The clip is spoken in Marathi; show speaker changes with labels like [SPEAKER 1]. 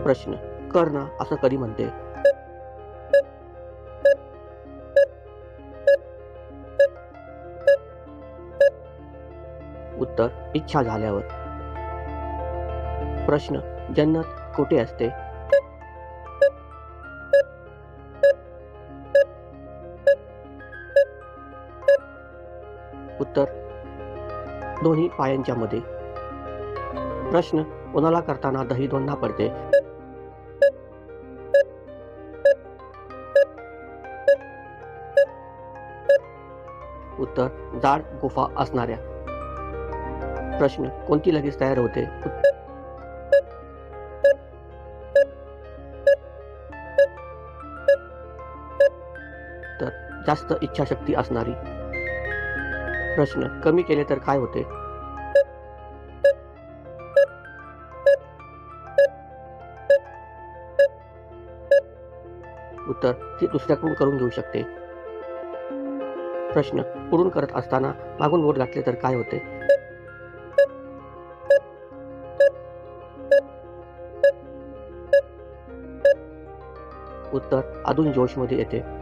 [SPEAKER 1] प्रश्न, कर्ण असं कधी म्हणते? उत्तर, इच्छा झाल्यावर. प्रश्न, जन्नत कुठे असते? उत्तर, दोन्ही पायांच्या मध्ये. प्रश्न, उन्हाळा करताना दही दोनदा पडते? उत्तर, जाड गुफा असणाऱ्या. प्रश्न, कोणती लगेच तयार होते? उत्तर, जास्त इच्छाशक्ती असणारी. प्रश्न, कमी केले तर काय होते? उत्तर, ती दुसऱ्याकडून करून घेऊ शकते. प्रश्न, पुढून करत असताना मागून बोट घातले तर काय होते? उत्तर, अजून जोशमध्ये येते.